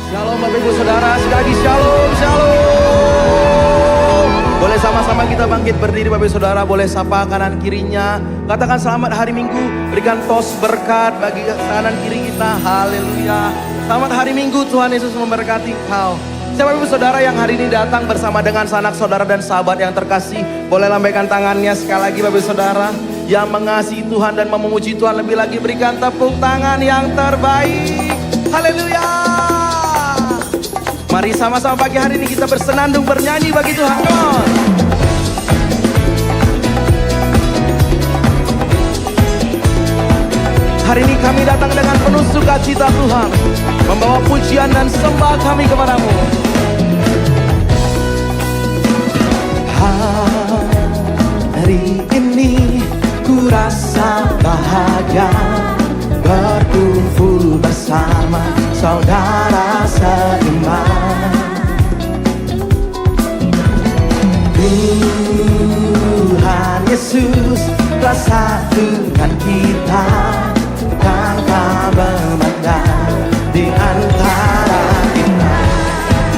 Shalom Bapak Ibu Saudara, sekali lagi shalom, shalom. Boleh sama-sama kita bangkit berdiri Bapak Ibu Saudara, boleh sapa kanan kirinya. Katakan selamat hari Minggu, berikan tos berkat bagi kanan kiri kita, haleluya. Selamat hari Minggu, Tuhan Yesus memberkati kau. Siapa Ibu Saudara yang hari ini datang bersama dengan sanak saudara dan sahabat yang terkasih, boleh lambaikan tangannya sekali lagi Bapak Ibu Saudara. Yang mengasihi Tuhan dan memuji Tuhan lebih lagi, berikan tepuk tangan yang terbaik. Haleluya. Mari sama-sama pagi hari ini kita bersenandung bernyanyi bagi Tuhan. Come on. Hari ini kami datang dengan penuh sukacita Tuhan, membawa pujian dan sembah kami kepadamu. Hari ini ku rasa bahagia, berkumpul bersama saudara seiman. Tuhan Yesus telah satukan kita, tanpa memandang di antara kita.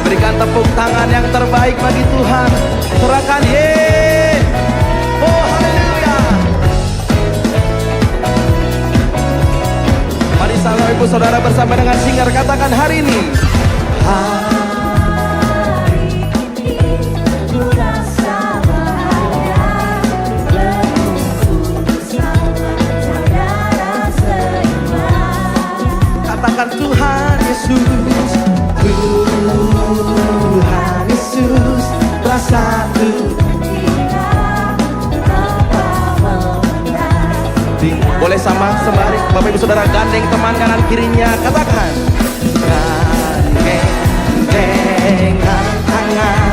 Berikan tepuk tangan yang terbaik bagi Tuhan. Serahkan ye. Oh haleluya. Mari sama Ibu Saudara bersama dengan singer katakan hari ini. Katakan Tuhan Yesus, Tuhan Yesus telah satu. Boleh sama sembari Bapak Ibu Saudara gandeng teman kanan kirinya, katakan gandengan tangan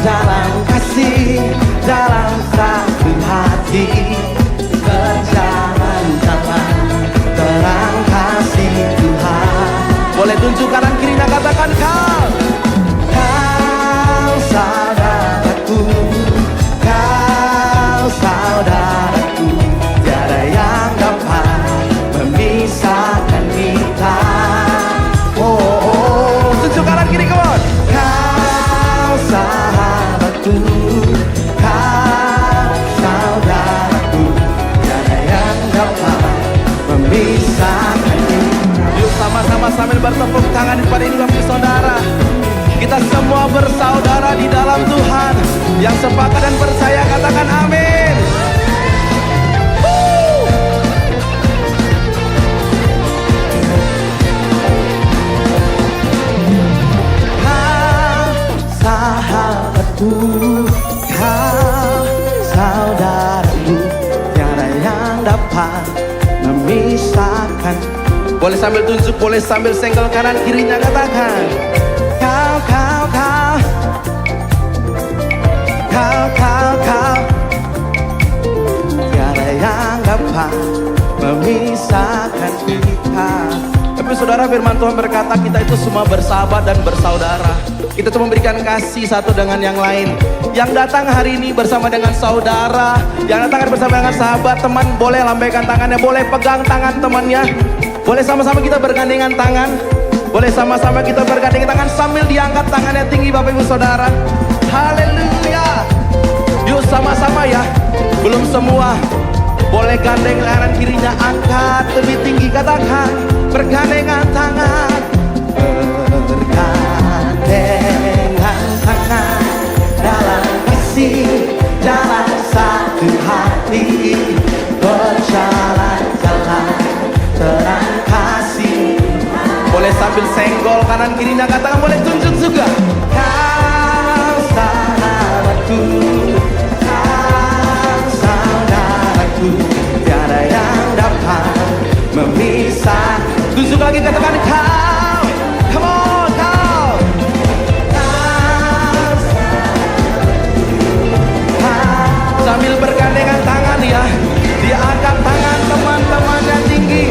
dalam kasih, dalam satu hati, berjalan-jalan terang kasih Tuhan. Boleh tunjuk kanan kirinya, katakan kau saudaraku, kau saudaraku, tiada yang dapat memisahkan kita. Oh, tunjuk kanan kiri, come on. Kau sahabatku, kau saudaraku, tiada yang dapat memisahkan kita. Yuk sama-sama sambil bertepuk tangan di depan ini Bapak Ibu Saudara. Kita semua bersaudara di dalam Tuhan. Yang sepakat dan percaya katakan amin. Kau sahabatku, kau saudaraku, tiada yang dapat memisahkan. Boleh sambil tunjuk, boleh sambil senggol kanan kirinya, katakan kau, kau, kau, kau, kau, kau, tiada yang dapat memisahkan kita. Tapi saudara, firman Tuhan berkata kita itu semua bersahabat dan bersaudara. Kita tuh memberikan kasih satu dengan yang lain. Yang datang hari ini bersama dengan saudara, yang datang bersama dengan sahabat, teman, boleh lambaikan tangannya, boleh pegang tangan temannya. Boleh sama-sama kita bergandengan tangan. Boleh sama-sama kita bergandengan tangan sambil diangkat tangannya tinggi Bapak Ibu Saudara. Haleluya. Yuk sama-sama ya. Belum semua. Boleh gandeng kanan kirinya, angkat lebih tinggi, katakan bergandengan tangan. Bergandengan tangan dalam kasih, dalam satu hati, berjalan-jalan terang kasih. Boleh sambil senggol kanan kirinya, katakan, boleh tunjuk juga. Kau sahabatku, kau saudaraku, tiada yang dapat memisah. Tunjuk lagi, katakan kau, come on kau. Sambil bergandengan tangan ya, diangkat tangan teman-temannya tinggi.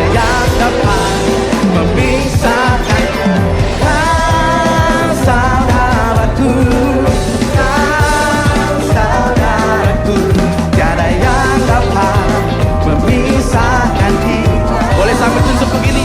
Yang dapat memisahkan. Kau sahabatku, kau saudaraku, tiada yang dapat memisahkan kita. Boleh sampai tunjuk begini.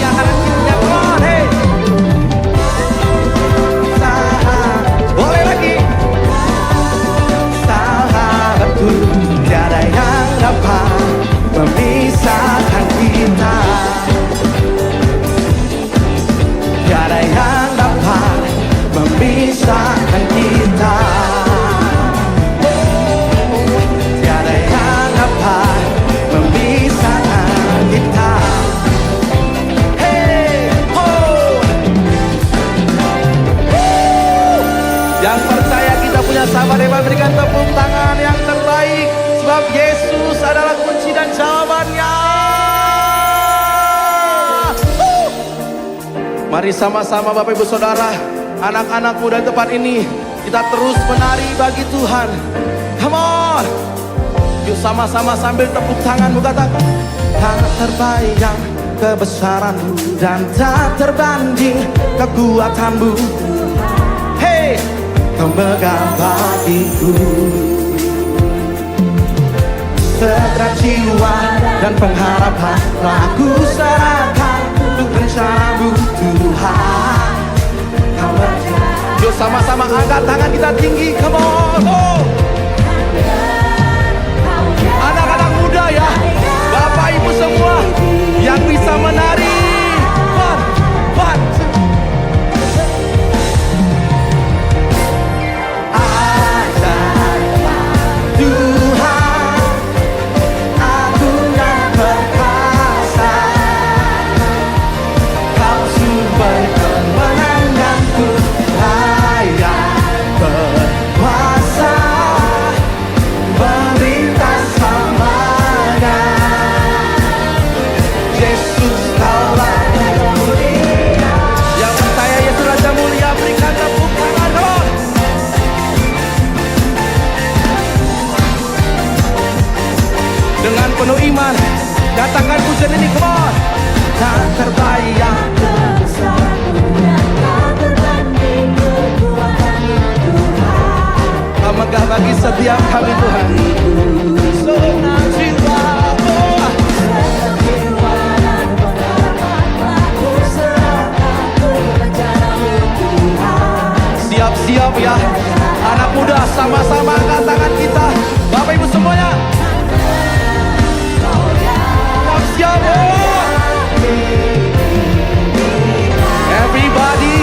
Hebat-hebat, berikan tepuk tangan yang terbaik. Sebab Yesus adalah kunci dan jawabannya. Mari sama-sama Bapak Ibu Saudara, anak-anak muda di tempat ini, kita terus menari bagi Tuhan. Come on. Yuk sama-sama sambil tepuk tanganmu katakan, tak terbayang kebesaranmu dan tak terbanding kekuatanmu. Hey, kau megang bagiku. Setiap jiwa dan pengharapan aku serahkan untuk rencanamu Tuhan. Yuk sama-sama angkat tangan kita tinggi. Come on. Oh. Anak-anak muda ya, Bapak Ibu semua yang bisa menari. One, two. Penuh iman, katakan pujian ini, come on. Tak terbayang kebesaranmu dan tak terbanding kekuatanmu Tuhan. Kau megah bagi setiap kami Tuhan. Senang jiwa, oh. Senang jiwa dan pengharapan aku serahkan untuk rencanamu Tuhan. Siap-siap ya, anak muda, sama-sama angkat tangan kita. Bapak Ibu semuanya. Everybody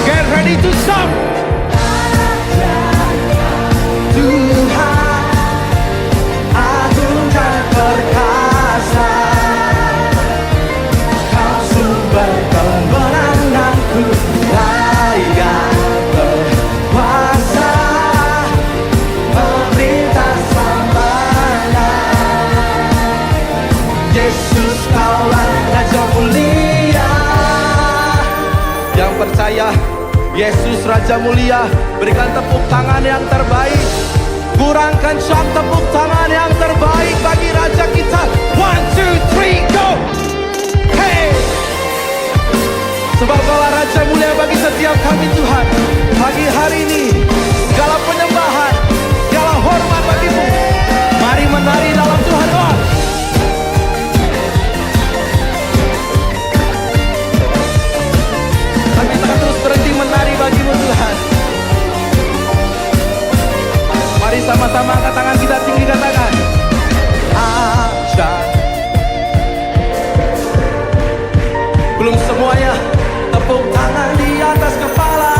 get ready to sing. Tuhan agung dan perkasa, Kau sumber kemenanganku, layak berkuasa, memerintah selamanya. Yesus Kaulah Raja Mulia. Yang percaya Yesus Raja Mulia, berikan tepuk tangan yang terbaik. Kurang kencang tepuk tangan yang terbaik bagi Raja kita. 1, 2, 3, go. Hey. Sebab Kaulah Raja Mulia bagi setiap kami Tuhan. Pagi hari ini segala penyembahan, segala hormat bagimu. Mari menari dalam Tuhan. Oh. Berhenti menari bagimu Tuhan. Mari sama-sama angkat tangan kita tinggi, katakan ajaib. Belum semuanya, tepuk tangan di atas kepala.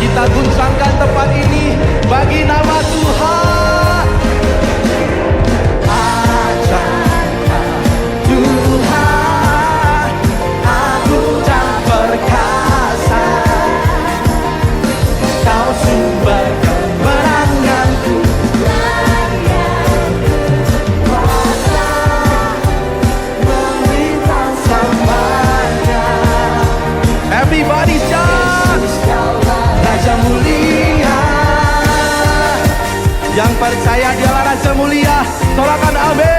Kita guncangkan tempat ini bagi nama Tuhan. Ajaib Tuhan, agung dan perkasa, Kau sumber kemenanganku, layak berkuasa, memerintah selamanya. Everybody shout, Raja Mulia. Yang percaya Dialah Raja Mulia, sorakan amin.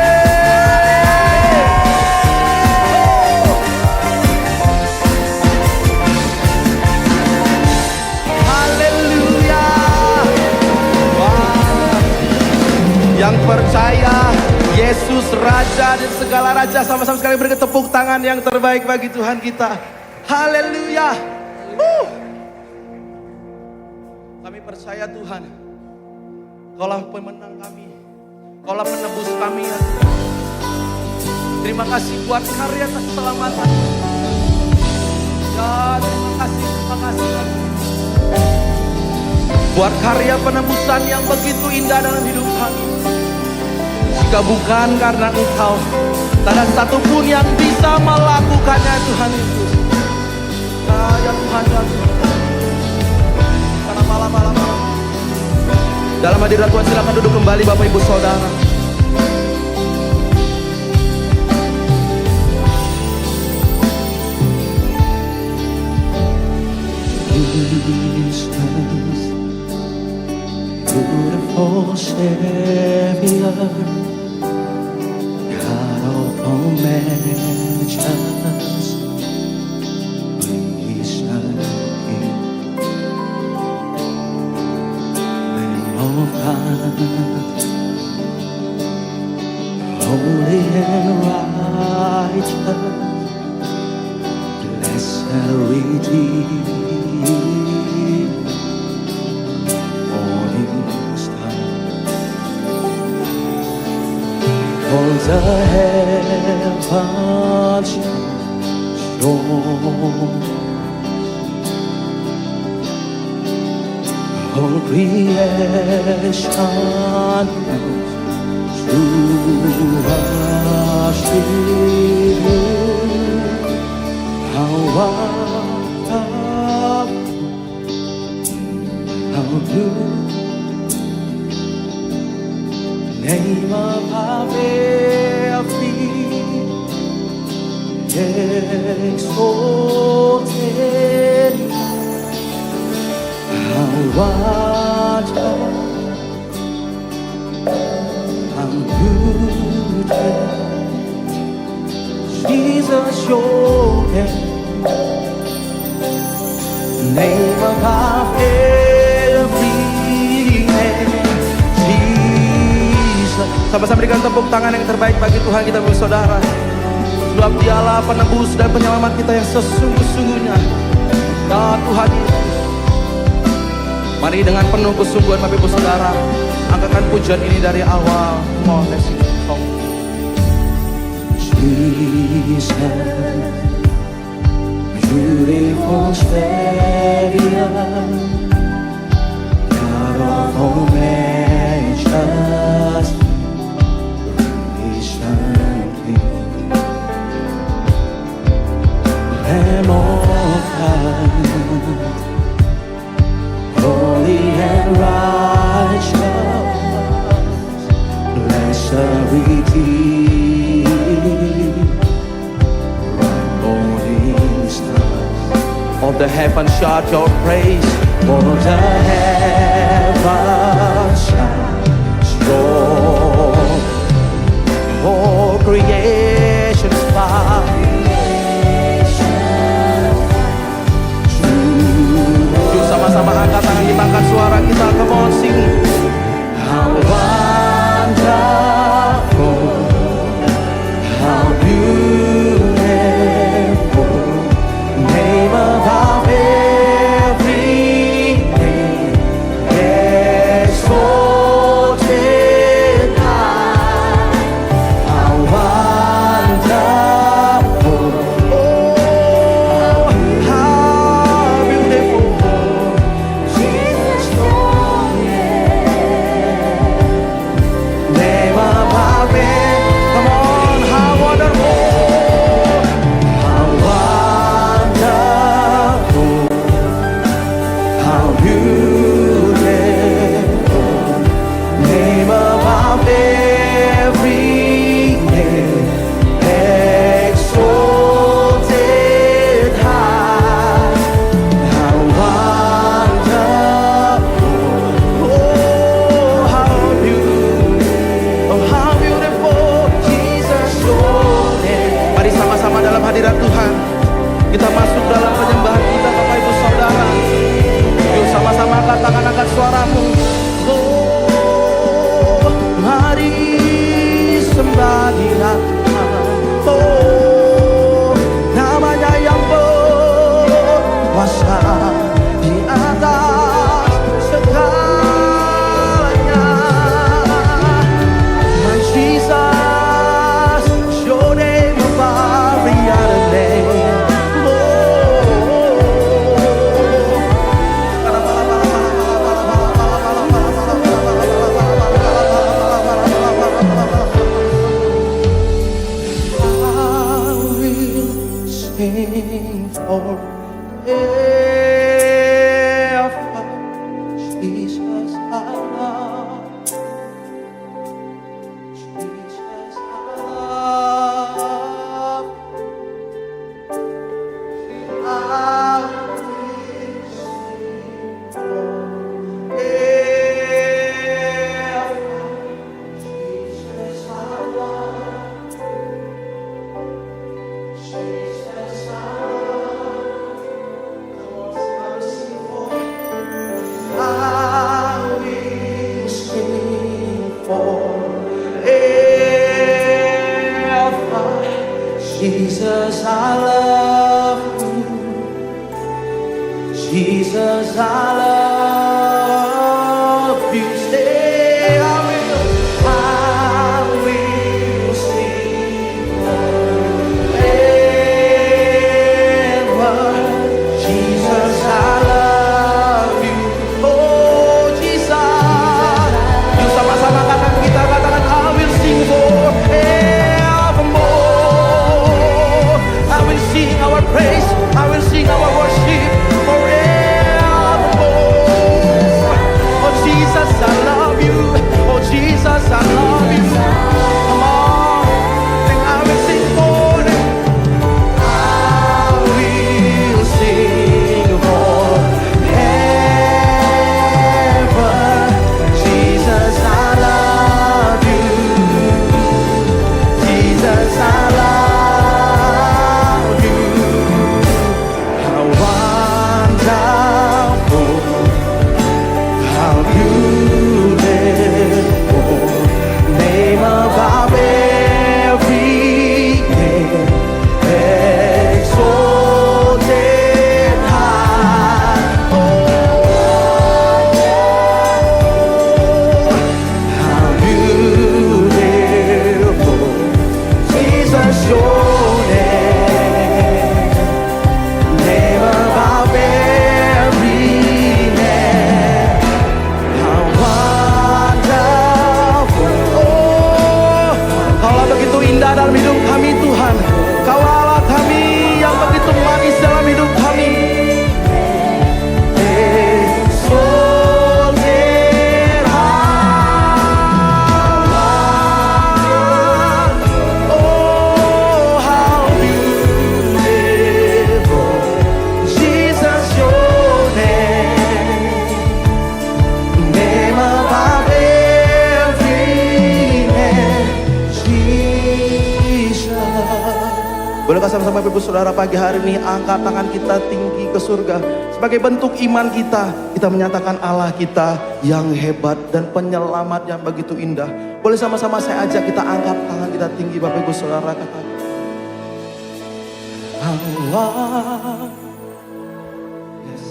Haleluya. Wow. Yang percaya Yesus Raja dan segala Raja, sama-sama sekali beri tepuk tangan yang terbaik bagi Tuhan kita. Haleluya. Kami percaya Tuhan, Kaulah pemenang kami, Kaulah penebus kami ya Tuhan. Terima kasih buat karya keselamatan. Ya terima kasih ya. Buat karya penebusan yang begitu indah dalam hidup kami. Jika bukan karena Engkau, tak ada satupun yang bisa melakukannya Tuhan Yesus. Ya Tuhan, ya Tuhan. Karena malam-malam dalam hadirat Tuhan, silakan duduk kembali Bapak Ibu Saudara. Jesus, beautiful Savior, God of all mansions, please King, Lamb of God, holy and righteous, blessed Redeemer. All the heavens shone, all creation to worship you. How wonderful, how good. Name above every exalted, how wonderful, how good, Jesus, your name above every name. Sama-sama berikan tepuk tangan yang terbaik bagi Tuhan kita bersaudara. Sebab Dialah penebus dan penyelamat kita yang sesungguh-sungguhnya. Ya Tuhan Yesus, mari dengan penuh kesungguhan Bapak Ibu Saudara, angkatkan pujian ini dari awal. Oh, let's sing the song. Jesus, beautiful Savior, God of all mansions, Lamb of God, holy and righteous, blessed Redeemer, morning star. All the heavens shout your praise. All the heavens shout your, all creation's fire. Sama-sama angkat tangan kita, angkat suara kita, come on sing. How wonderful, how beautiful, name above every name, exalted high. How wonderful, oh, how beautiful, name above it. Come on, how wonderful, how wonderful, how beautiful, name above every name, exalted high. How wonderful, oh, how beautiful, Jesus, your name. Mari sama-sama dalam hadirat Tuhan, kita masuk dalam penyembahan kita Bapak Ibu Saudara. Yuk sama-sama angkat tangan, angkat suaramu. Oh, mari sembah Dia Tuhan. Oh, namanya yang berkuasa di atas segalanya. My Jesus, your name above every other name. Oh, Jesus, I love. Jesus, I love. I will sing forever. Jesus, I love. Jesus, I love. Come on, I will sing forever. I will sing forever. Jesus, I love you. Jesus, I love you. Say, I will sing forever. Jesus, I love you. Oh, Jesus. Yuk sama-sama katakan, kita katakan, I will sing forevermore. I will sing our praise. I will sing our worship forevermore. Oh, Jesus, I love you. Oh, Jesus, I love you. Come on. And I will sing forever. I will sing forever. Jesus, I love you. Jesus, I love you. How wonderful, how beautiful, name above every name, exalted high. Oh, how beautiful, Jesus, your name, name above every name. How wonderful. Oh, Kaulah begitu indah dalam hidup kami, Tuhan. Kaulah Allah kami yang begitu manis dalam hidup kami. Exalted high. Oh, how beautiful, Jesus, your name, name above every name, Jesus. Bolehkah sama-sama Ibu Saudara pagi hari ini angkat tangan kita tinggi ke surga. Sebagai bentuk iman kita, kita menyatakan Allah kita yang hebat dan penyelamat yang begitu indah. Boleh sama-sama saya ajak kita angkat tangan kita tinggi Bapak Ibu Saudara, katakan Allah. Yes.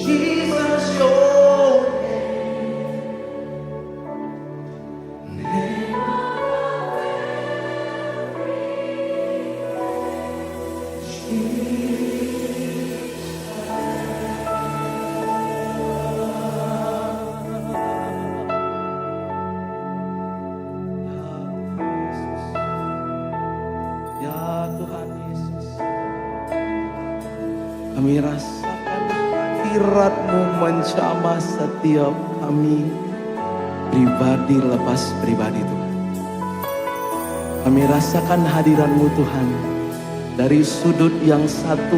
Jesus, your Ya Tuhan Yesus, kami rasakan hadirat-Mu menjamah setiap kami, pribadi lepas pribadi Tuhan. Kami rasakan hadirat-Mu Tuhan. Dari sudut yang satu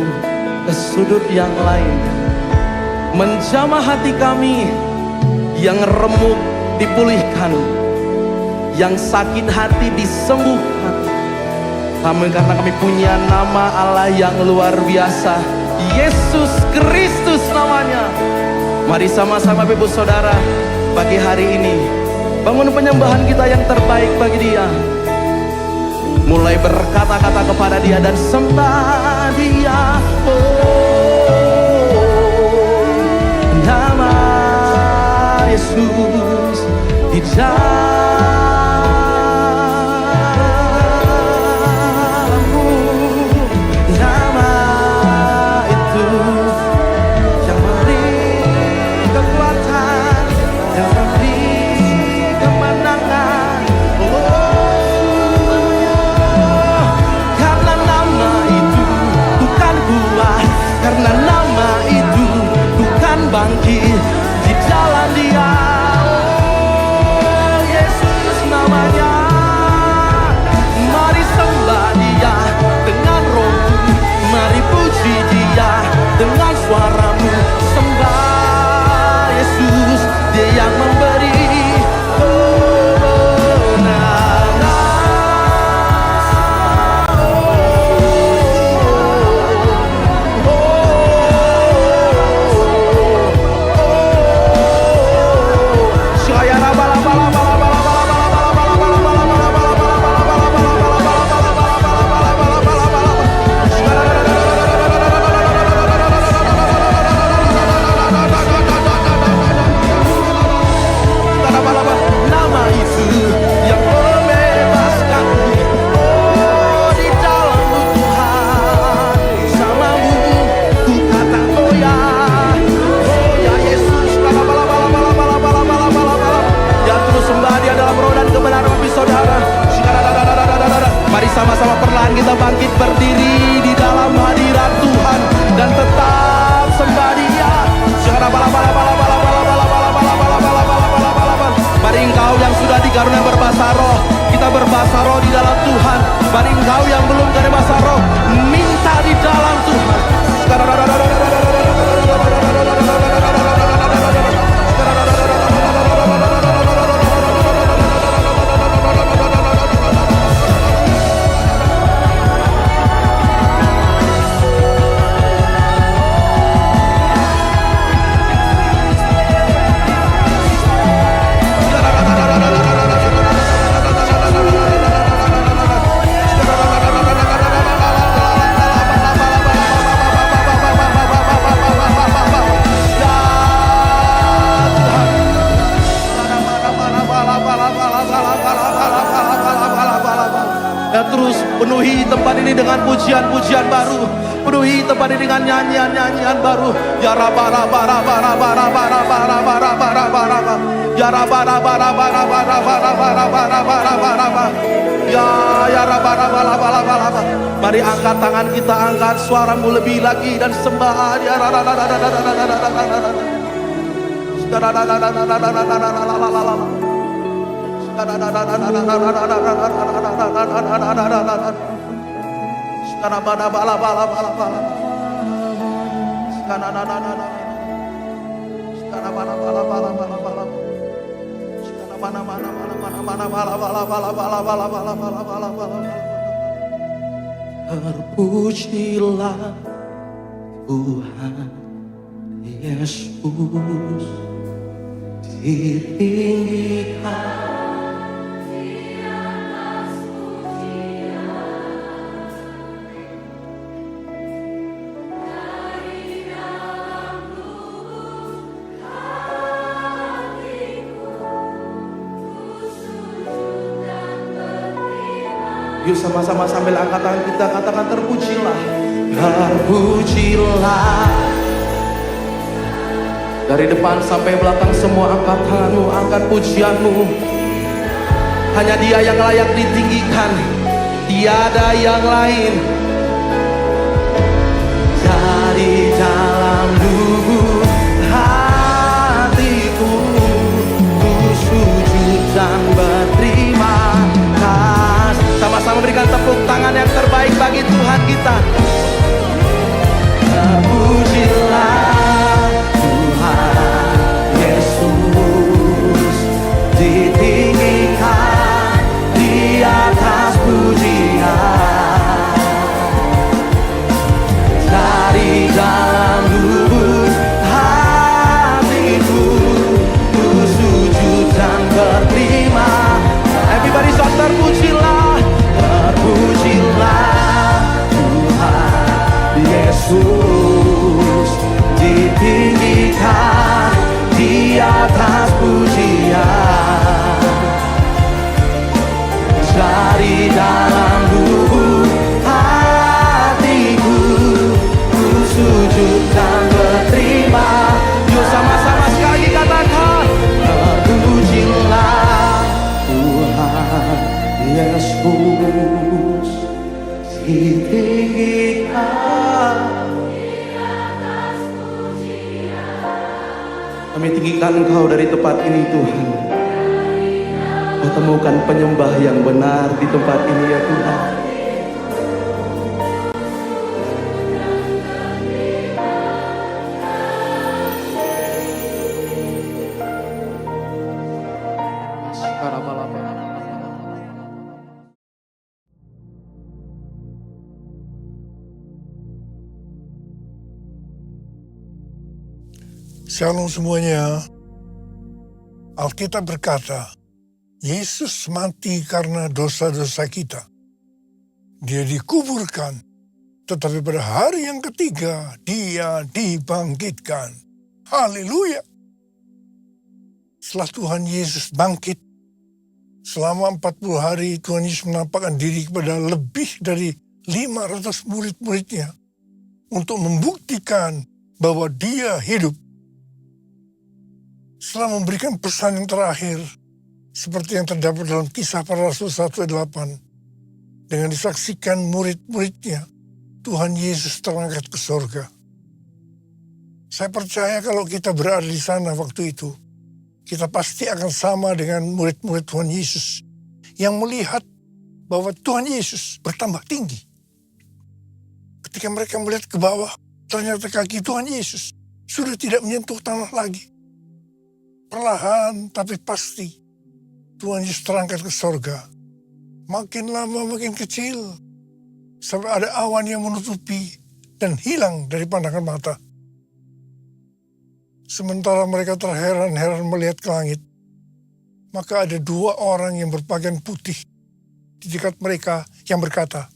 ke sudut yang lain. Menjamah hati kami. Yang remuk dipulihkan. Yang sakit hati disembuhkan. Karena kami punya nama Allah yang luar biasa. Yesus Kristus namanya. Mari sama-sama Ibu Saudara, pagi hari ini bangun penyembahan kita yang terbaik bagi Dia. Mulai berkata-kata kepada Dia dan sembah Dia. Nama Yesus di dalammu, nama itu yang memberi kekuatan, yang memberi kemenangan. Karena nama itu bukan kuat, karena nama itu bukan bangkit di dalam Dia. Yesus namanya. Mari sembah Dia dengan rohmu, mari puji Dia dengan suaramu. Sembah Yesus, Dia yang memberi sama-sama perlahan kita bangkit berdiri di dalam hadirat Tuhan dan tetap sembah Dia. Mari engkau yang sudah dikaruniai berbahasa roh, kita berbahasa roh di dalam Tuhan. Mari engkau yang belum karuniai bahasa roh, minta di dalam Tuhan. Terus penuhi tempat ini dengan pujian-pujian baru, penuhi tempat ini dengan nyanyian-nyanyian baru. Ya raba raba raba raba raba raba raba raba raba raba. Ya raba raba raba raba raba raba raba raba raba raba. Ya raba raba raba raba raba. Mari angkat tangan kita, angkat suaramu lebih lagi dan sembah Dia. Terpujilah Tuhan Yesus, ditinggikan Yuk sama-sama sambil angkat tangan kita katakan terpujilah. Terpujilah. Dari depan sampai belakang semua angkat tanganmu, angkat pujianmu. Hanya Dia yang layak ditinggikan, tiada yang lain. Dari dalam lubuk hatiku, ku sujud dan berterima kasih. Sama Yesus, ditinggikan. Kami tinggikan Engkau dari tempat ini Tuhan. Kau temukan penyembah yang benar di tempat ini ya Tuhan. Shalom semuanya. Alkitab berkata, Yesus mati karena dosa-dosa kita. Dia dikuburkan, tetapi pada hari yang ketiga, dia dibangkitkan. Haleluya. Setelah Tuhan Yesus bangkit, selama 40 hari Tuhan Yesus menampakkan diri kepada lebih dari 500 murid-muridnya untuk membuktikan bahwa dia hidup. Setelah memberikan pesan yang terakhir, seperti yang terdapat dalam Kisah Para Rasul 1:8, dengan disaksikan murid-muridnya, Tuhan Yesus terangkat ke surga. Saya percaya kalau kita berada di sana waktu itu, kita pasti akan sama dengan murid-murid Tuhan Yesus yang melihat bahwa Tuhan Yesus bertambah tinggi. Ketika mereka melihat ke bawah, ternyata kaki Tuhan Yesus sudah tidak menyentuh tanah lagi. Perlahan tapi pasti Tuhan Yesus terangkat ke surga. Makin lama makin kecil, sampai ada awan yang menutupi dan hilang dari pandangan mata. Sementara mereka terheran-heran melihat ke langit, maka ada 2 orang yang berpakaian putih di dekat mereka yang berkata,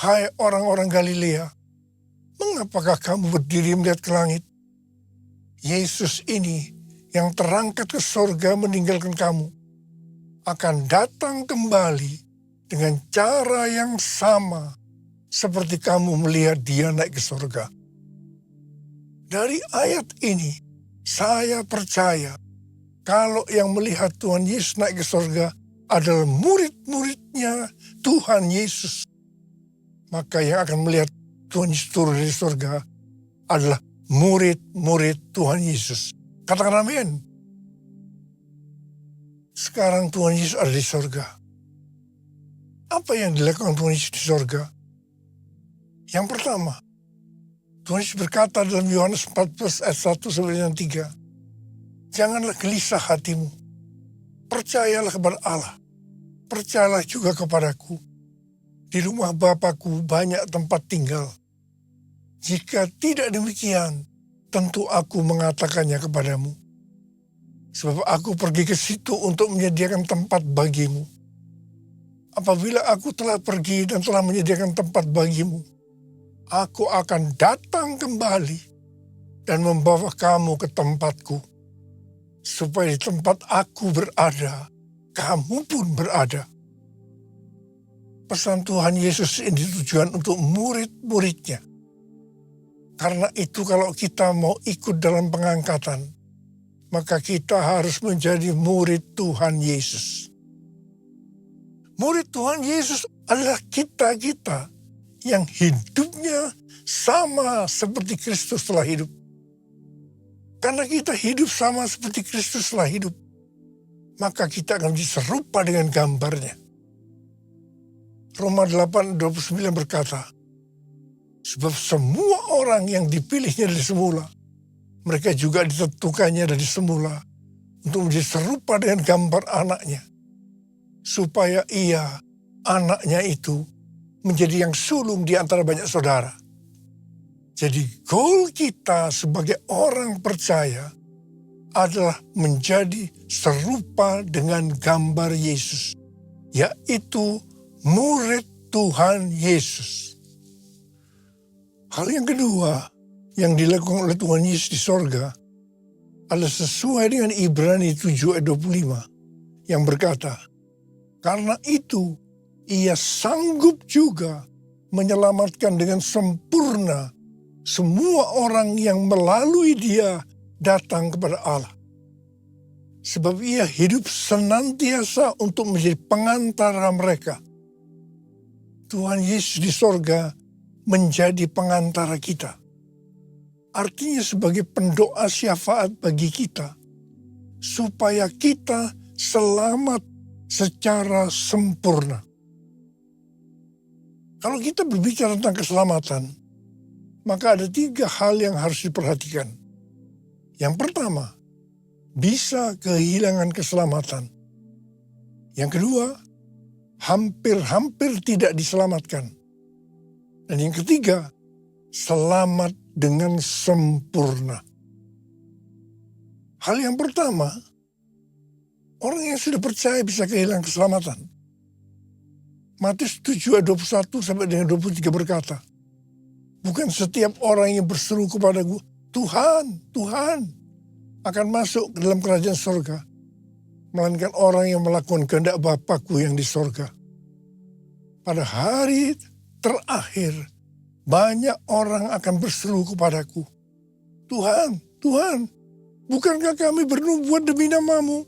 "Hai orang-orang Galilea, mengapakah kamu berdiri melihat ke langit? Yesus ini yang terangkat ke surga meninggalkan kamu, akan datang kembali dengan cara yang sama seperti kamu melihat dia naik ke surga." Dari ayat ini, saya percaya kalau yang melihat Tuhan Yesus naik ke surga adalah murid-muridnya Tuhan Yesus, maka yang akan melihat Tuhan Yesus turun dari surga adalah murid-murid Tuhan Yesus. Katakan amin. Sekarang Tuhan Yesus ada di surga. Apa yang dilakukan Tuhan Yesus di surga? Yang pertama, Tuhan Yesus berkata dalam Yohanes 14 ayat 1-3, "Janganlah gelisah hatimu. Percayalah kepada Allah. Percayalah juga kepadaku. Di rumah Bapa-Ku banyak tempat tinggal. Jika tidak demikian, tentu aku mengatakannya kepadamu. Sebab aku pergi ke situ untuk menyediakan tempat bagimu. Apabila aku telah pergi dan telah menyediakan tempat bagimu, aku akan datang kembali dan membawa kamu ke tempatku, supaya di tempat aku berada, kamu pun berada." Pesan Tuhan Yesus ini ditujukan untuk murid-muridnya. Karena itu kalau kita mau ikut dalam pengangkatan, maka kita harus menjadi murid Tuhan Yesus. Murid Tuhan Yesus adalah kita-kita yang hidupnya sama seperti Kristus telah hidup. Karena kita hidup sama seperti Kristus telah hidup, maka kita akan menjadi serupa dengan gambarnya. Roma 8:29 berkata, "Sebab semua orang yang dipilihnya dari semula, mereka juga ditentukannya dari semula untuk menjadi serupa dengan gambar anaknya, supaya ia, anaknya itu, menjadi yang sulung di antara banyak saudara." Jadi goal kita sebagai orang percaya adalah menjadi serupa dengan gambar Yesus, yaitu murid Tuhan Yesus. Hal yang kedua yang dilakukan oleh Tuhan Yesus di sorga adalah sesuai dengan Ibrani 7 ayat 25 yang berkata, "Karena itu ia sanggup juga menyelamatkan dengan sempurna semua orang yang melalui dia datang kepada Allah." Sebab ia hidup senantiasa untuk menjadi pengantara mereka. Tuhan Yesus di sorga menjadi pengantara kita. Artinya sebagai pendoa syafaat bagi kita. Supaya kita selamat secara sempurna. Kalau kita berbicara tentang keselamatan, maka ada 3 hal yang harus diperhatikan. Yang pertama, bisa kehilangan keselamatan. Yang kedua, hampir-hampir tidak diselamatkan. Dan yang ketiga, selamat dengan sempurna. Hal yang pertama, orang yang sudah percaya bisa kehilangan keselamatan. Matius 7 ayat 21 sampai dengan 23 berkata, bukan setiap orang yang berseru kepadaku, Tuhan, Tuhan, akan masuk ke dalam kerajaan sorga, melainkan orang yang melakukan kehendak Bapakku yang di sorga. Pada hari terakhir, banyak orang akan berseru kepadaku, Tuhan, Tuhan, bukankah kami bernubuat demi namamu,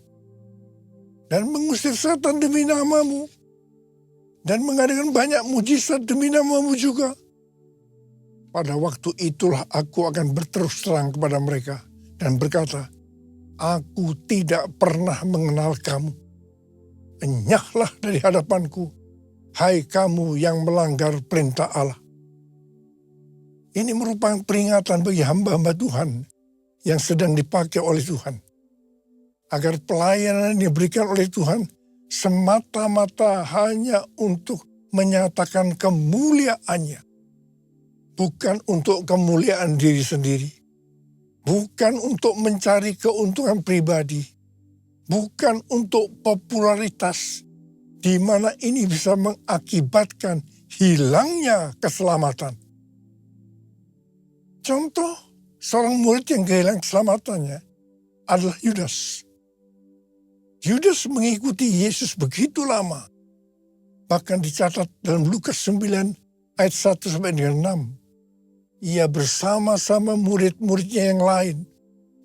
dan mengusir setan demi namamu, dan mengadakan banyak mujizat demi namamu juga? Pada waktu itulah aku akan berterus terang kepada mereka dan berkata, aku tidak pernah mengenal kamu. Enyahlah dari hadapanku, hai kamu yang melanggar perintah Allah. Ini merupakan peringatan bagi hamba-hamba Tuhan yang sedang dipakai oleh Tuhan. Agar pelayanan yang diberikan oleh Tuhan semata-mata hanya untuk menyatakan kemuliaannya. Bukan untuk kemuliaan diri sendiri. Bukan untuk mencari keuntungan pribadi. Bukan untuk popularitas. Di mana ini bisa mengakibatkan hilangnya keselamatan. Contoh, seorang murid yang kehilangan keselamatannya adalah Yudas. Yudas mengikuti Yesus begitu lama. Bahkan dicatat dalam Lukas 9 ayat 1 sampai dengan 6. Ia bersama-sama murid-muridnya yang lain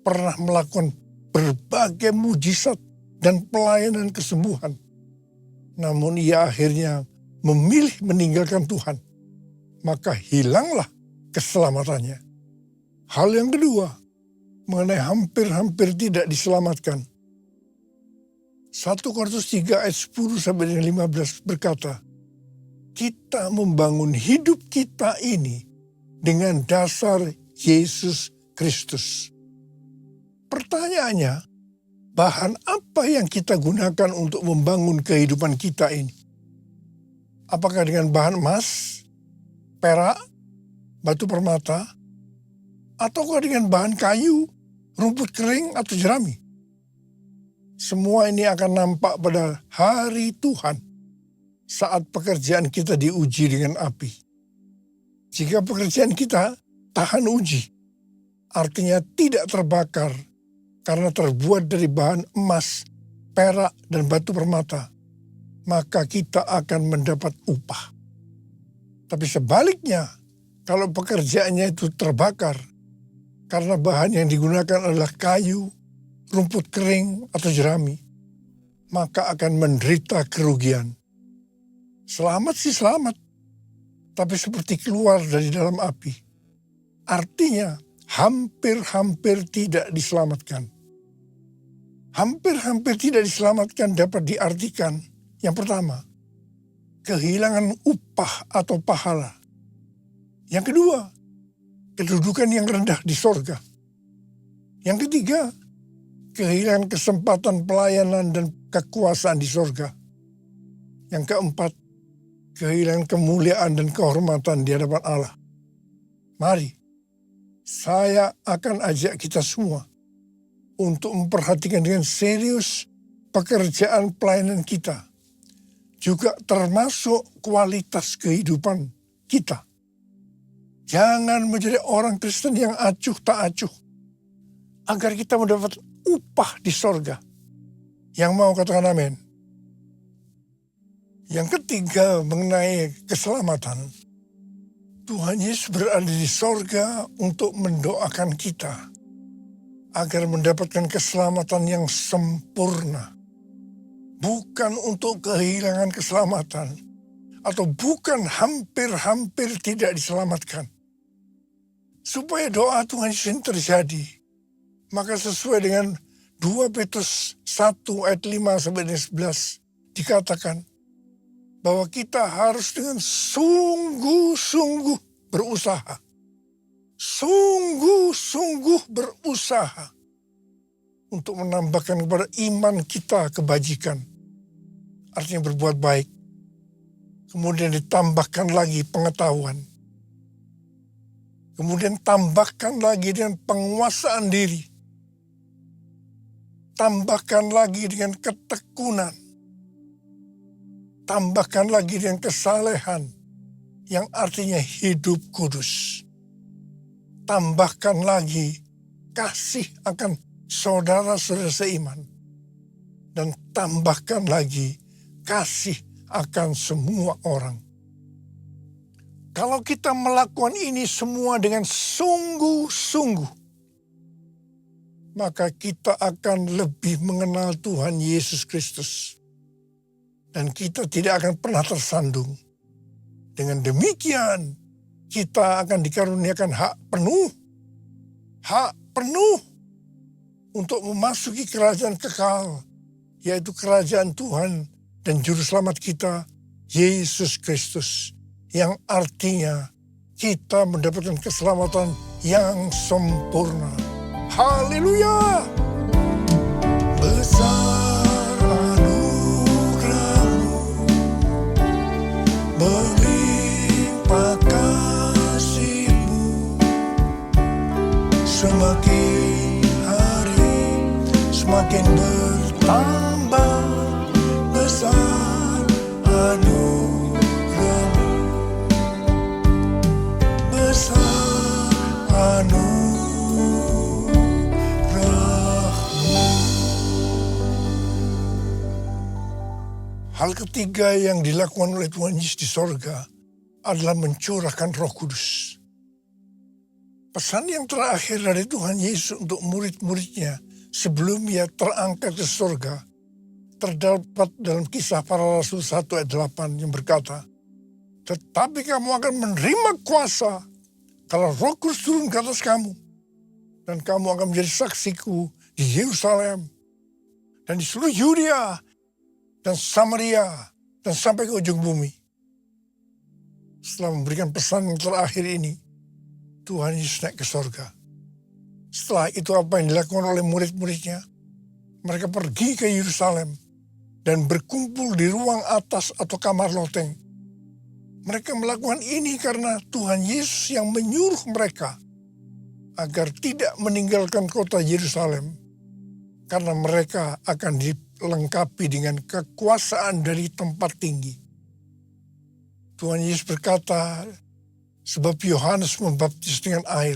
pernah melakukan berbagai mujizat dan pelayanan kesembuhan. Namun ia akhirnya memilih meninggalkan Tuhan. Maka hilanglah keselamatannya. Hal yang kedua, mengenai hampir-hampir tidak diselamatkan. 1 Korintus 3 ayat 10 sampai dengan 15 berkata, kita membangun hidup kita ini dengan dasar Yesus Kristus. Pertanyaannya, bahan apa yang kita gunakan untuk membangun kehidupan kita ini? Apakah dengan bahan emas, perak, batu permata, ataukah dengan bahan kayu, rumput kering, atau jerami? Semua ini akan nampak pada hari Tuhan saat pekerjaan kita diuji dengan api. Jika pekerjaan kita tahan uji, artinya tidak terbakar karena terbuat dari bahan emas, perak, dan batu permata, maka kita akan mendapat upah. Tapi sebaliknya, kalau pekerjaannya itu terbakar karena bahan yang digunakan adalah kayu, rumput kering, atau jerami, maka akan menderita kerugian. Selamat sih selamat, tapi seperti keluar dari dalam api. Artinya hampir-hampir tidak diselamatkan. Hampir-hampir tidak diselamatkan dapat diartikan, yang pertama, kehilangan upah atau pahala. Yang kedua, kedudukan yang rendah di sorga. Yang ketiga, kehilangan kesempatan pelayanan dan kekuasaan di sorga. Yang keempat, kehilangan kemuliaan dan kehormatan di hadapan Allah. Mari, saya akan ajak kita semua untuk memperhatikan dengan serius pekerjaan pelayanan kita. Juga termasuk kualitas kehidupan kita. Jangan menjadi orang Kristen yang acuh tak acuh. Agar kita mendapat upah di sorga. Yang mau katakan amin. Yang ketiga mengenai keselamatan. Tuhan Yesus berada di sorga untuk mendoakan kita. agar mendapatkan keselamatan yang sempurna. Bukan untuk kehilangan keselamatan, atau bukan hampir-hampir tidak diselamatkan. Supaya doa Tuhan Yesus ini terjadi, maka sesuai dengan 2 Petrus 1 ayat 5 sampai 11 dikatakan bahwa kita harus dengan sungguh-sungguh berusaha. Sungguh-sungguh berusaha untuk menambahkan kepada iman kita kebajikan. Artinya berbuat baik. Kemudian ditambahkan lagi pengetahuan. Kemudian tambahkan lagi dengan penguasaan diri. Tambahkan lagi dengan ketekunan. Tambahkan lagi dengan kesalehan yang artinya hidup kudus. Tambahkan lagi kasih akan saudara-saudara seiman. Dan tambahkan lagi kasih akan semua orang. Kalau kita melakukan ini semua dengan sungguh-sungguh, maka kita akan lebih mengenal Tuhan Yesus Kristus. Dan kita tidak akan pernah tersandung. Dengan demikian, kita akan dikaruniakan hak penuh untuk memasuki kerajaan kekal, yaitu kerajaan Tuhan dan Juru Selamat kita, Yesus Kristus, yang artinya kita mendapatkan keselamatan yang sempurna. Haleluya! Besar anugerah-Mu, berlimpah kasih-Mu, semakin hari semakin bertambah besar anugerah-Mu, besar anugerah-Mu. Hal ketiga yang dilakukan oleh Tuhan Yesus di sorga adalah mencurahkan Roh Kudus. Pesan yang terakhir dari Tuhan Yesus untuk murid-muridnya sebelum Ia terangkat ke surga terdapat dalam Kisah Para Rasul 1 ayat 8 yang berkata, "Tetapi kamu akan menerima kuasa kalau Roh Kudus turun ke atas kamu, dan kamu akan menjadi saksiku di Yerusalem dan di seluruh Yudea dan Samaria dan sampai ke ujung bumi." Setelah memberikan pesan yang terakhir ini, Tuhan Yesus naik ke surga. Setelah itu apa yang dilakukan oleh murid-muridnya? Mereka pergi ke Yerusalem dan berkumpul di ruang atas atau kamar loteng. Mereka melakukan ini karena Tuhan Yesus yang menyuruh mereka agar tidak meninggalkan kota Yerusalem, karena mereka akan dilengkapi dengan kekuasaan dari tempat tinggi. Tuhan Yesus berkata, sebab Yohanes membaptis dengan air,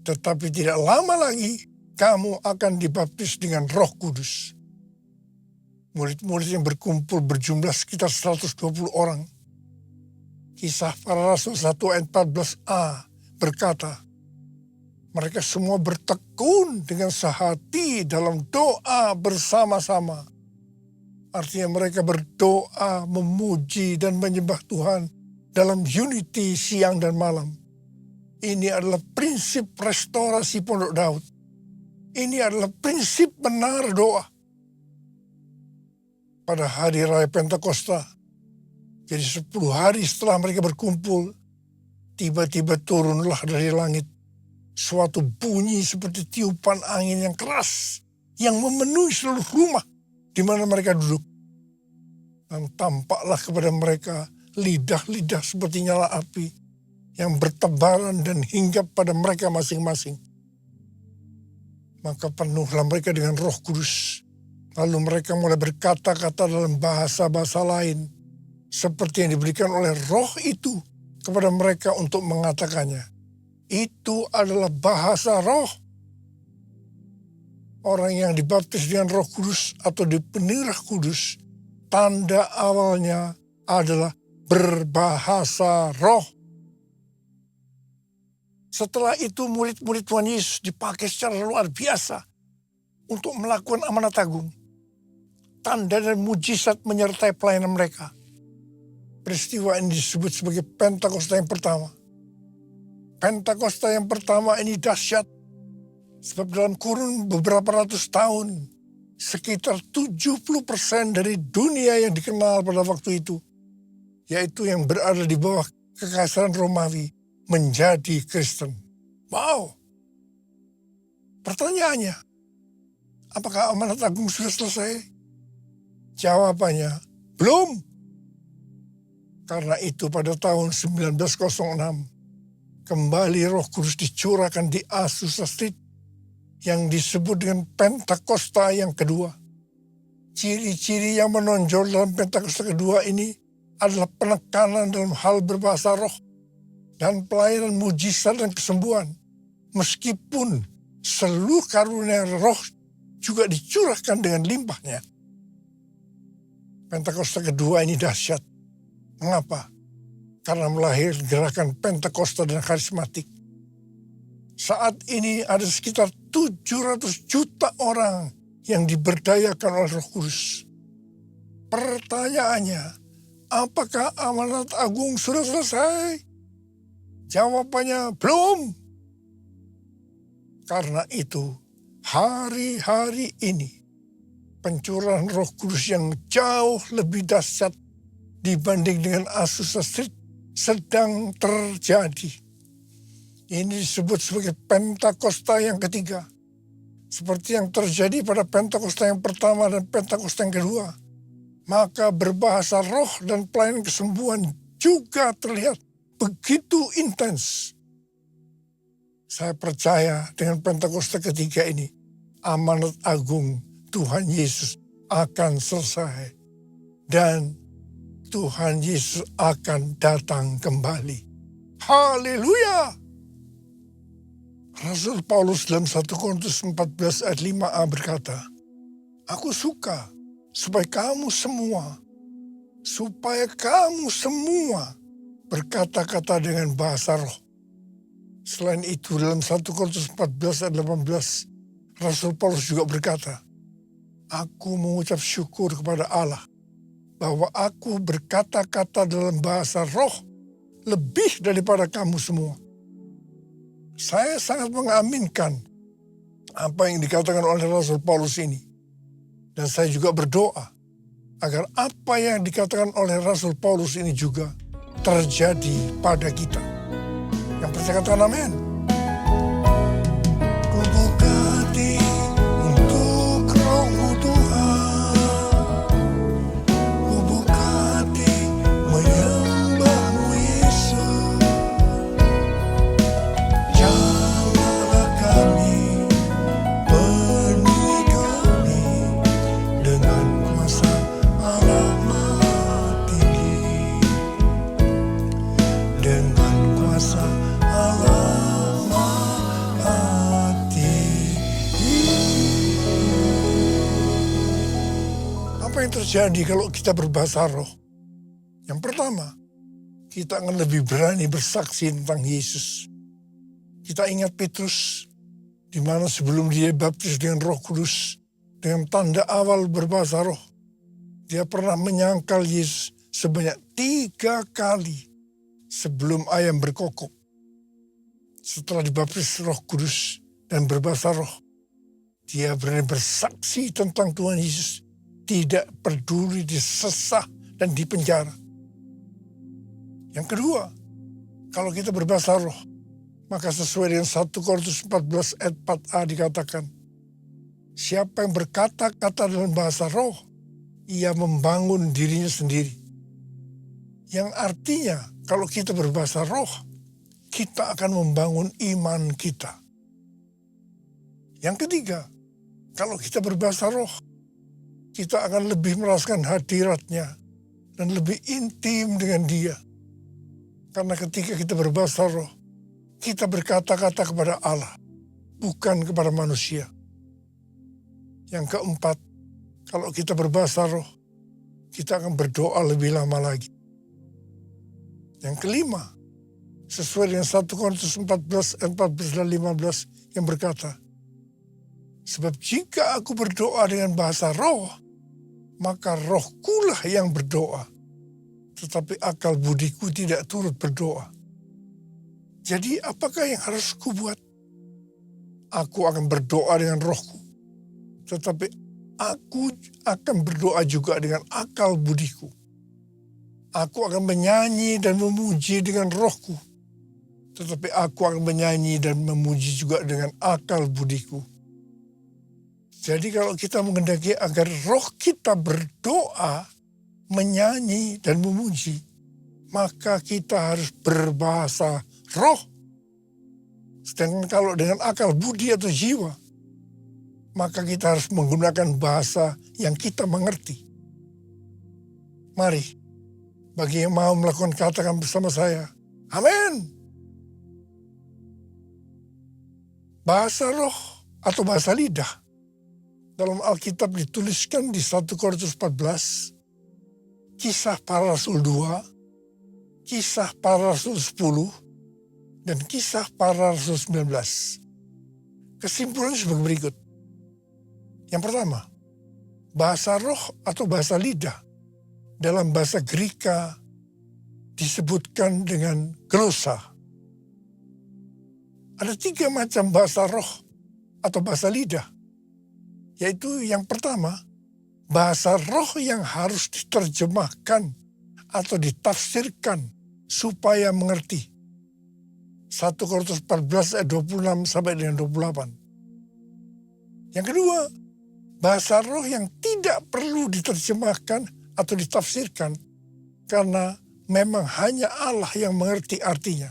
tetapi tidak lama lagi kamu akan dibaptis dengan Roh Kudus. Murid-murid yang berkumpul berjumlah sekitar 120 orang. Kisah Para Rasul 1 ayat 14a berkata, mereka semua bertekun dengan sehati dalam doa bersama-sama. Artinya mereka berdoa, memuji dan menyembah Tuhan dalam unity siang dan malam. Ini adalah prinsip restorasi Pondok Daud. Ini adalah prinsip benar doa. Pada hari raya Pentakosta, jadi 10 hari setelah mereka berkumpul, tiba-tiba turunlah dari langit suatu bunyi seperti tiupan angin yang keras yang memenuhi seluruh rumah di mana mereka duduk. Dan tampaklah kepada mereka lidah-lidah seperti nyala api yang bertebaran dan hinggap pada mereka masing-masing. Maka penuhlah mereka dengan Roh Kudus. Lalu mereka mulai berkata-kata dalam bahasa-bahasa lain, seperti yang diberikan oleh Roh itu kepada mereka untuk mengatakannya. Itu adalah bahasa Roh. Orang yang dibaptis dengan Roh Kudus atau dipenuhi Roh Kudus, tanda awalnya adalah berbahasa roh. Setelah itu murid-murid Tuhan Yesus dipakai secara luar biasa untuk melakukan amanat agung. Tanda dan mujizat menyertai pelayanan mereka. Peristiwa ini disebut sebagai Pentakosta yang pertama. Pentakosta yang pertama ini dahsyat. Sebab dalam kurun beberapa ratus tahun, sekitar 70% dari dunia yang dikenal pada waktu itu, yaitu yang berada di bawah kekaisaran Romawi, menjadi Kristen. Wow! Pertanyaannya, apakah amanat agung sudah selesai? Jawabannya, belum. Karena itu pada tahun 1906, kembali Roh Kudus dicurahkan di Azusa Street yang disebut dengan Pentakosta yang kedua. Ciri-ciri yang menonjol dalam Pentakosta kedua ini adalah penekanan dalam hal berbahasa roh dan pelayanan mujizat dan kesembuhan. Meskipun seluruh karunia roh juga dicurahkan dengan limpahnya. Pentakosta kedua ini dahsyat. Mengapa? Karena melahirkan gerakan Pentakosta dan karismatik. Saat ini ada sekitar 700 juta orang yang diberdayakan oleh Roh Kudus. Pertanyaannya, apakah amanat agung sudah selesai? Jawabannya belum. Karena itu, hari-hari ini pencurahan Roh Kudus yang jauh lebih dahsyat dibanding dengan Azusa Street sedang terjadi. Ini disebut sebagai Pentakosta yang ketiga. Seperti yang terjadi pada Pentakosta yang pertama dan Pentakosta yang kedua. Maka berbahasa roh dan pelayanan kesembuhan juga terlihat begitu intens. Saya percaya dengan Pentakosta ketiga ini, amanat agung Tuhan Yesus akan selesai. Dan Tuhan Yesus akan datang kembali. Haleluya! Rasul Paulus dalam 1 Korintus 14 ayat 5a berkata, Aku suka supaya kamu semua berkata-kata dengan bahasa roh. Selain itu dalam 1 Korintus 14 ayat 18, Rasul Paulus juga berkata, Aku mengucap syukur kepada Allah bahwa aku berkata-kata dalam bahasa roh lebih daripada kamu semua. Saya sangat mengaminkan apa yang dikatakan oleh Rasul Paulus ini. Dan saya juga berdoa agar apa yang dikatakan oleh Rasul Paulus ini juga terjadi pada kita. Yang percaya katakan amin. Ku buka hati untuk Roh-Mu Tuhan. Ku buka hati menyembah-Mu Yesus. Jamalah kami, penuhi kami dengan kuasa Allah Maha Tinggi. Dengan kuasa Allah Maha Tinggi. Apa yang terjadi kalau kita berbahasa roh? Yang pertama, kita akan lebih berani bersaksi tentang Yesus. Kita ingat Petrus, di mana sebelum dia baptis dengan Roh Kudus, dengan tanda awal berbahasa roh, dia pernah menyangkal Yesus sebanyak 3 kali sebelum ayam berkokok. Setelah dibaptis Roh Kudus dan berbahasa roh, dia berani bersaksi tentang Tuhan Yesus, tidak peduli disesah dan dipenjara. Yang kedua, kalau kita berbahasa roh, maka sesuai dengan 1 Korintus 14 ayat 4a dikatakan, siapa yang berkata-kata dalam bahasa roh, ia membangun dirinya sendiri. Yang artinya, kalau kita berbahasa roh, kita akan membangun iman kita. Yang ketiga, kalau kita berbahasa roh, kita akan lebih merasakan hadiratnya dan lebih intim dengan dia. Karena ketika kita berbahasa roh, kita berkata-kata kepada Allah, bukan kepada manusia. Yang keempat, kalau kita berbahasa roh, kita akan berdoa lebih lama lagi. Yang kelima, Sesuai dengan 1 Korintus 14 ayat 14 dan 15 yang berkata, sebab jika aku berdoa dengan bahasa roh, maka rohkulah yang berdoa, tetapi akal budiku tidak turut berdoa. Jadi apakah yang harus kubuat? Aku akan berdoa dengan rohku, tetapi aku akan berdoa juga dengan akal budiku. Aku akan menyanyi dan memuji dengan rohku, tetapi aku akan menyanyi dan memuji juga dengan akal budiku. Jadi kalau kita menghendaki agar roh kita berdoa, menyanyi dan memuji, maka kita harus berbahasa roh. Sedangkan kalau dengan akal budi atau jiwa, maka kita harus menggunakan bahasa yang kita mengerti. Mari, bagi yang mau melakukan katakan bersama saya, amin. Bahasa roh atau bahasa lidah dalam Alkitab dituliskan di 1 Korintus 14, Kisah Para Rasul 2, Kisah Para Rasul 10, dan Kisah Para Rasul 19. Kesimpulannya sebagai berikut. Yang pertama, bahasa roh atau bahasa lidah dalam bahasa Greka disebutkan dengan glosa. Ada 3 macam bahasa roh atau bahasa lidah. Yaitu yang pertama, bahasa roh yang harus diterjemahkan atau ditafsirkan supaya mengerti. 1 Korintus 14 ayat 26 sampai dengan 28. Yang kedua, bahasa roh yang tidak perlu diterjemahkan atau ditafsirkan karena memang hanya Allah yang mengerti artinya.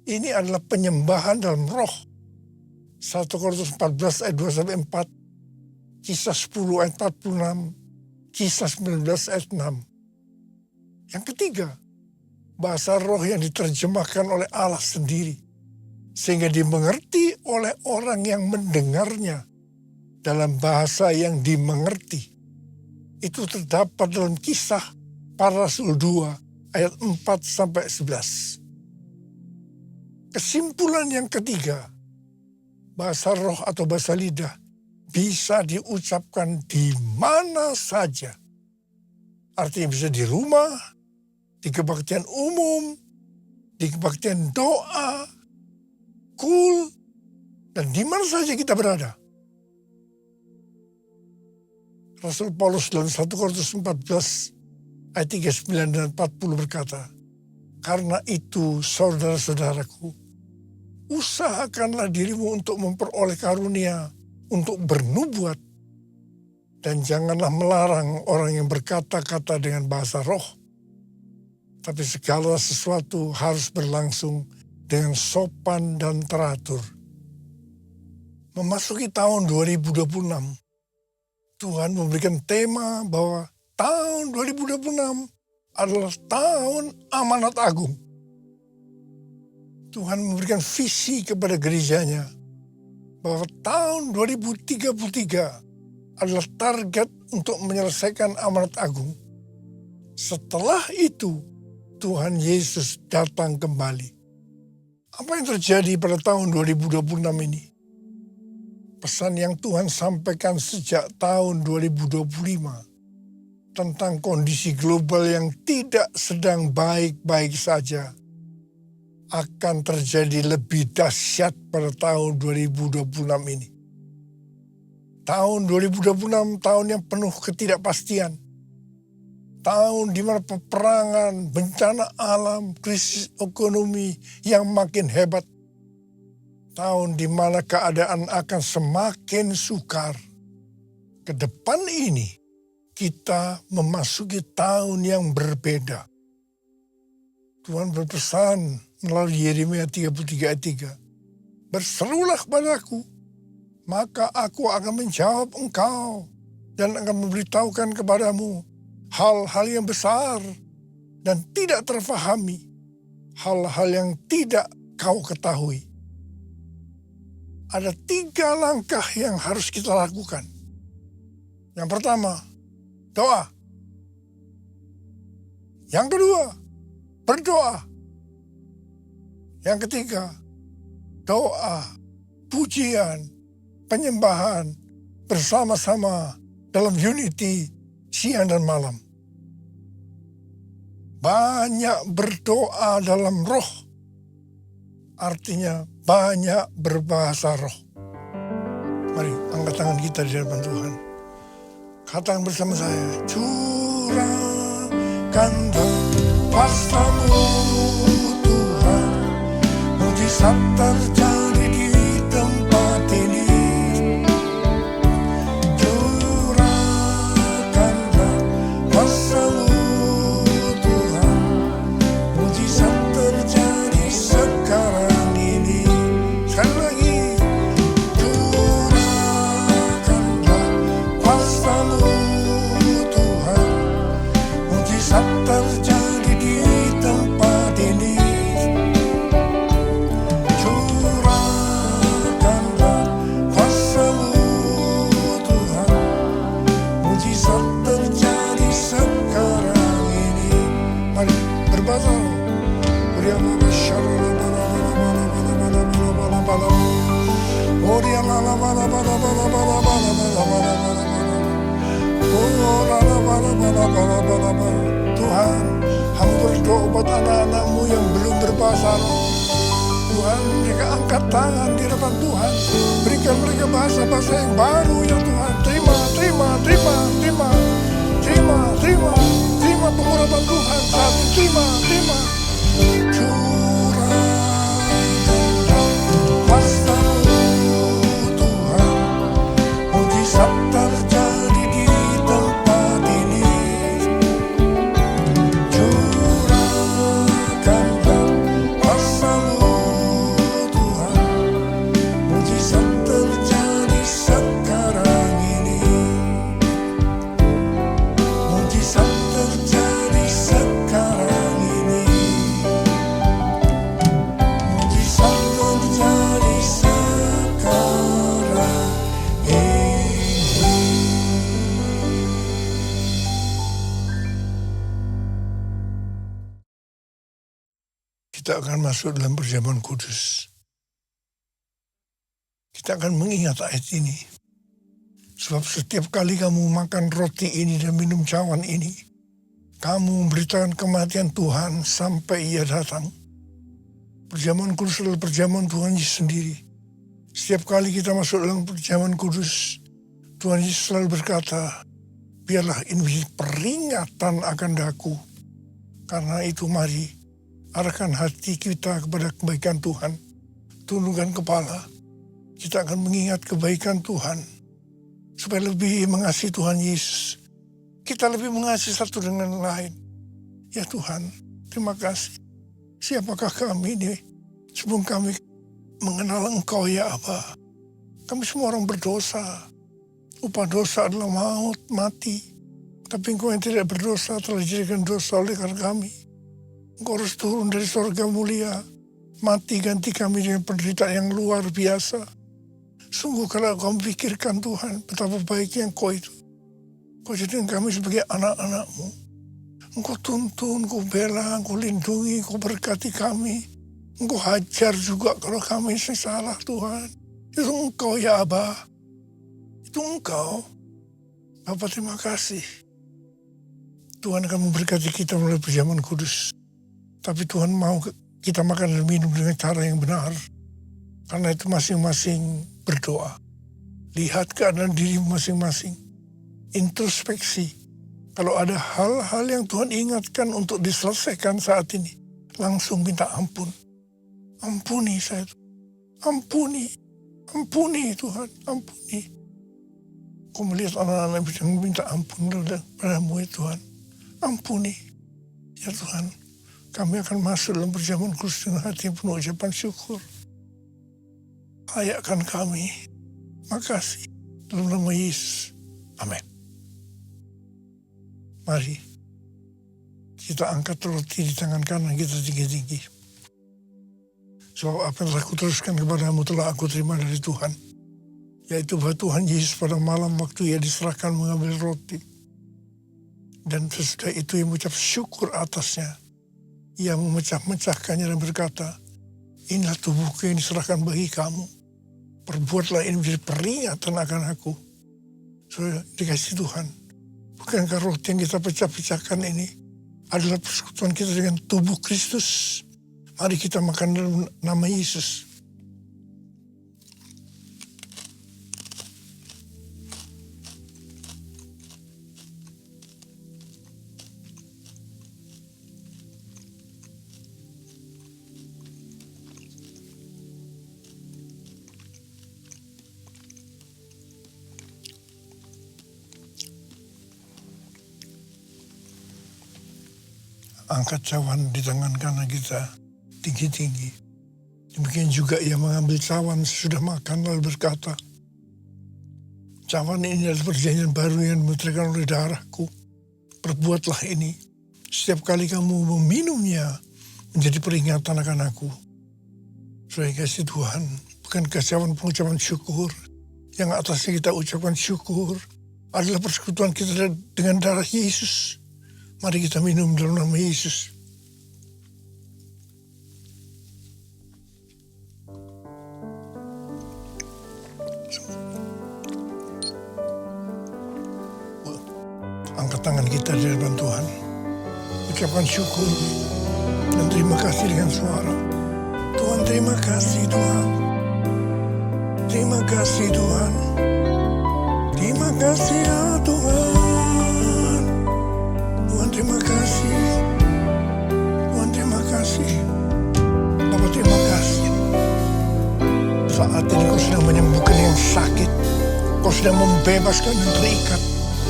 Ini adalah penyembahan dalam roh. 1 Korintus 14 ayat 2 sampai 4, Kisah 10 ayat 46, Kisah 19 ayat 6. Yang ketiga, bahasa roh yang diterjemahkan oleh Allah sendiri, sehingga dimengerti oleh orang yang mendengarnya dalam bahasa yang dimengerti. Itu terdapat dalam Kisah Para Rasul 2 ayat 4 sampai 11. Kesimpulan yang ketiga, bahasa roh atau bahasa lidah bisa diucapkan di mana saja. Artinya bisa di rumah, di kebaktian umum, di kebaktian doa, kul, dan di mana saja kita berada. Rasul Paulus dalam 1 Korintus 14 ayat 39 dan 40 berkata, karena itu saudara-saudaraku, usahakanlah dirimu untuk memperoleh karunia untuk bernubuat, dan janganlah melarang orang yang berkata-kata dengan bahasa roh. Tapi segala sesuatu harus berlangsung dengan sopan dan teratur. Memasuki tahun 2026, Tuhan memberikan tema bahwa tahun 2026 adalah tahun amanat agung. Tuhan memberikan visi kepada gerejanya bahwa tahun 2033 adalah target untuk menyelesaikan amanat agung. Setelah itu, Tuhan Yesus datang kembali. Apa yang terjadi pada tahun 2026 ini? Pesan yang Tuhan sampaikan sejak tahun 2025 tentang kondisi global yang tidak sedang baik-baik saja akan terjadi lebih dahsyat pada tahun 2026 ini. Tahun 2026 tahun yang penuh ketidakpastian. Tahun di mana peperangan, bencana alam, krisis ekonomi yang makin hebat. Tahun di mana keadaan akan semakin sukar. Ke depan ini kita memasuki tahun yang berbeda. Tuhan berpesan melalui Yeremia 33 ayat 3. Berserulah kepadaku, maka aku akan menjawab engkau dan akan memberitahukan kepadamu hal-hal yang besar dan tidak terfahami, hal-hal yang tidak kau ketahui. Ada 3 langkah yang harus kita lakukan. Yang pertama, doa. Yang kedua, berdoa. Yang ketiga, doa, pujian, penyembahan bersama-sama dalam unity siang dan malam. Banyak berdoa dalam roh, artinya banyak berbahasa roh. Mari angkat tangan kita di hadapan Tuhan. Katakan bersama saya, curahkanlah kuasa-Mu Tuhan, mujizat terjadi di tempat ini. Curahkanlah kuasa-Mu Tuhan, mujizat terjadi sekarang ini. Sekali lagi, curahkanlah kuasa-Mu Tuhan, mujizat terjadi di tempat ini. Curahkanlah kuasa-Mu Tuhan, mujizat terjadi sekarang ini. Mari berbahasa. Tuhan, hamba berdoa buat anak-anak-Mu yang belum berbahasa roh. Tuhan, mereka angkat tangan di hadapan Tuhan. Berikan mereka bahasa-bahasa yang baru ya Tuhan. Terima pengurapan Tuhan saat ini. Terima. Curahkanlah kuasa-Mu Tuhan, mujizat terjadi di tempat ini. Curahkanlah kuasa-Mu Tuhan, mujizat terjadi sekarang ini. Mujizat terjadi sekarang ini. Mujizat terjadi sekarang ini. Kita akan masuk dalam perjamuan kudus. Kita akan mengingat ayat ini. Sebab setiap kali kamu makan roti ini dan minum cawan ini, kamu memberitakan kematian Tuhan sampai Ia datang. Perjamuan kudus adalah perjamuan Tuhan Yesus sendiri. Setiap kali kita masuk dalam perjamuan kudus, Tuhan Yesus selalu berkata, biarlah ini menjadi peringatan akan daku. Karena itu mari, arahkan hati kita kepada kebaikan Tuhan. Tundukkan kepala, kita akan mengingat kebaikan Tuhan. Supaya lebih mengasihi Tuhan Yesus, kita lebih mengasihi satu dengan lain. Ya Tuhan, terima kasih. Siapakah kami ini sebelum kami mengenal Engkau ya Aba? Kami semua orang berdosa. Upah dosa adalah maut, mati. Tapi Engkau yang tidak berdosa telah dijadikan dosa oleh karena kami. Engkau harus turun dari surga mulia, mati ganti kami dengan penderitaan yang luar biasa. Sungguh kalau kau memikirkan Tuhan, betapa baiknya Engkau itu. Kau jadikan kami sebagai anak-anak-Mu. Engkau tuntun, Engkau bela, Engkau lindungi, Engkau berkati kami. Engkau hajar juga kalau kami salah Tuhan. Itu Engkau ya Aba. Itu Engkau. Bapa terima kasih. Tuhan akan memberkati kita melalui perjamuan kudus. Tapi Tuhan mau kita makan dan minum dengan cara yang benar. Karena itu masing-masing berdoa. Lihat keadaan diri masing-masing. Introspeksi. Kalau ada hal-hal yang Tuhan ingatkan untuk diselesaikan saat ini, langsung minta ampun. Ampuni saya. Ampuni Tuhan. Ampuni. Kau melihat anak-anak yang minta ampun padamu ya Tuhan. Ampuni. Ya Tuhan, kami akan masuk dalam perjamuan kudus dengan hati yang penuh ucapan syukur. Layakkan kami. Makasih. Dalam nama Yesus. Amin. Mari kita angkat roti di tangan kanan kita tinggi-tinggi. Sebab apa yang telah kuteruskan kepadamu telah aku terima dari Tuhan. Yaitu bahwa Tuhan Yesus pada malam waktu Ia diserahkan mengambil roti. Dan sesudah itu Ia mengucap syukur atasnya. Ia memecah-mecahkannya dan berkata, inilah tubuhku yang diserahkan bagi kamu. Perbuatlah ini menjadi peringatan akan aku. Saudara, dikasih Tuhan. Bukankah roti yang kita pecah-pecahkan ini adalah persekutuan kita dengan tubuh Kristus? Mari kita makan dalam nama Yesus. Angkat cawan di tangan kanan kita tinggi-tinggi. Demikian juga ia mengambil cawan sesudah makan lalu berkata, cawan ini adalah perjanjian baru yang dimutrakan oleh darahku. Perbuatlah ini setiap kali kamu meminumnya menjadi peringatan akan aku. Saudara kasih Tuhan, bukankah cawan pengucapan syukur yang atasnya kita ucapkan syukur adalah persekutuan kita dengan darah Yesus. Mari kita minum dalam nama Yesus. Angkat tangan kita di hadapan Tuhan. Ucapkan syukur dan terima kasih dengan suara. Tuhan, terima kasih Tuhan. Terima kasih Tuhan. Terima kasih ya Tuhan. Tuhan terima kasih. Tuhan terima kasih. Bapa terima kasih. Saat ini kau sedang menyembuhkan yang sakit. Kau sedang membebaskan yang terikat.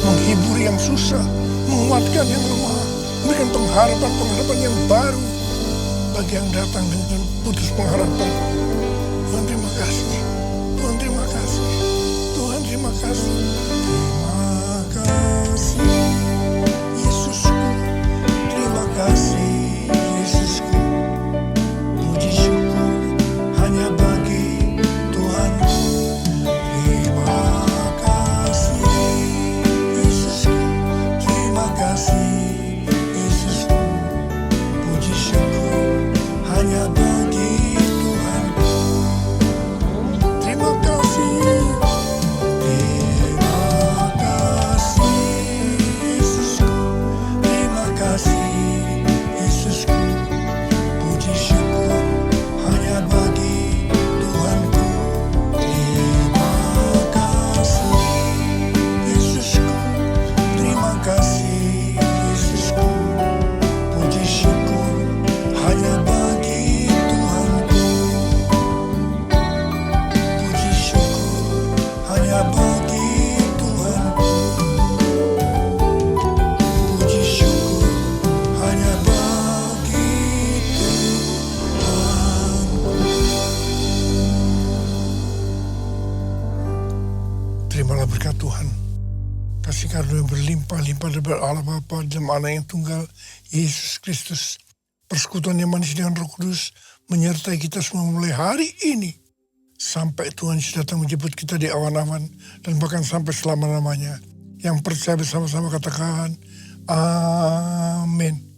Menghibur yang susah. Menguatkan yang lemah. Memberikan pengharapan yang baru. Bagi yang datang dengan putus pengharapan. Tuhan terima kasih. Tuhan terima kasih. Tuhan terima kasih. Terima kasih. Terima kasih Yesusku, puji syukur hanya bagi Tuhanku. Terima kasih Yesusku, terima kasih Yesusku, puji syukur hanya bagi Tuhanku. Terima kasih. Terimalah berkat Tuhan. Kasih karunia berlimpah-limpah dari Allah Bapa dalam Anak yang tunggal, Yesus Kristus. Persekutuan yang manis dengan Roh Kudus menyertai kita semua mulai hari ini. Sampai Tuhan Yesus datang menjemput kita di awan-awan dan bahkan sampai selama-lamanya. Yang percaya bersama-sama katakan, Amin.